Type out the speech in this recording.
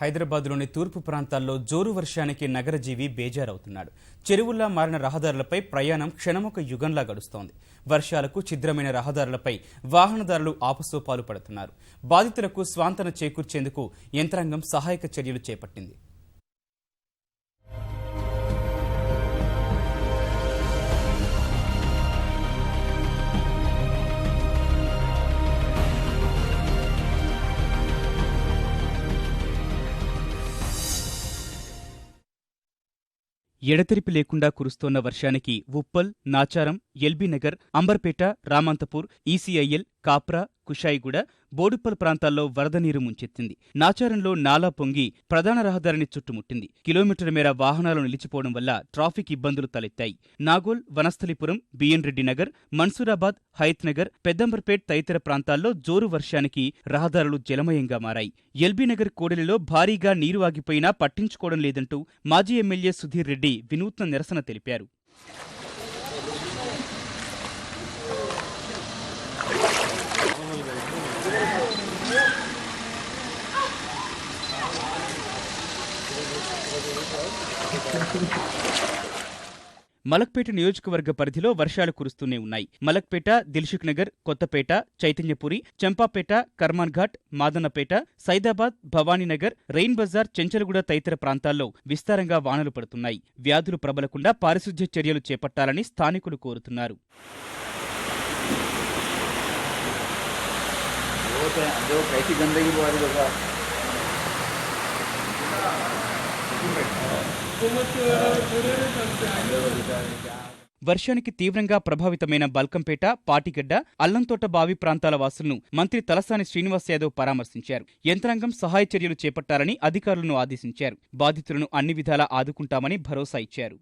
హైదరాబాద్లోని తూర్పు ప్రాంతాల్లో జోరు వర్షానికి నగర జీవి బేజారవుతున్నాడు. చెరువుల్లా మారిన రహదారులపై ప్రయాణం క్షణమొక యుగంలా గడుస్తోంది. వర్షాలకు ఛిద్రమైన రహదారులపై వాహనదారులు ఆపసోపాలు పడుతున్నారు. బాధితులకు స్వాంతన చేకూర్చేందుకు యంత్రాంగం సహాయక చర్యలు చేపట్టింది. ఎడతెరిపి లేకుండా కురుస్తోన్న వర్షానికి ఉప్పల్, నాచారం, ఎల్బీనగర్, అంబర్పేట, రామంతపూర్, ఈసీఐఎల్, కాప్రా, కుషాయిగూడ, బోడుప్పల్ ప్రాంతాల్లో వరద నీరు ముంచెత్తింది. నాచారంలో నాలా పొంగి ప్రధాన రహదారిని చుట్టుముట్టింది. కిలోమీటర్ మేర వాహనాలు నిలిచిపోవడం వల్ల ట్రాఫిక్ ఇబ్బందులు తలెత్తాయి. నాగోల్, వనస్థలిపురం, బిఎన్ రెడ్డి నగర్, మన్సూరాబాద్, హయత్ నగర్, పెద్దంబర్పేట్ తదితర ప్రాంతాల్లో జోరు వర్షానికి రహదారులు జలమయంగా మారాయి. ఎల్బీనగర్ కోడలిలో భారీగా నీరు ఆగిపోయినా పట్టించుకోవడం లేదంటూ మాజీ ఎమ్మెల్యే సుధీర్ రెడ్డి వినూత్న నిరసన తెలిపారు. మలక్పేట నియోజకవర్గ పరిధిలో వర్షాలు కురుస్తూనే ఉన్నాయి. మలక్పేట, దిల్సుఖ్ నగర్, కొత్తపేట, చైతన్యపురి, చంపాపేట, కర్మాన్ఘాట్, మాదన్నపేట, సైదాబాద్, భవానీనగర్, రెయిన్ బజార్, చెంచలగూడ తదితర ప్రాంతాల్లో విస్తారంగా వానలు పడుతున్నాయి. వ్యాధులు ప్రబలకుండా పారిశుధ్య చర్యలు చేపట్టాలని స్థానికులు కోరుతున్నారు. వర్షానికి తీవ్రంగా ప్రభావితమైన బల్కంపేట, పాటిగడ్డ, అల్లంతోట బావి ప్రాంతాల వాసులను మంత్రి తలసాని శ్రీనివాస్ యాదవ్ పరామర్శించారు. యంత్రాంగం సహాయ చర్యలు చేపట్టాలని అధికారులను ఆదేశించారు. బాధితులను అన్ని విధాలా ఆదుకుంటామని భరోసా ఇచ్చారు.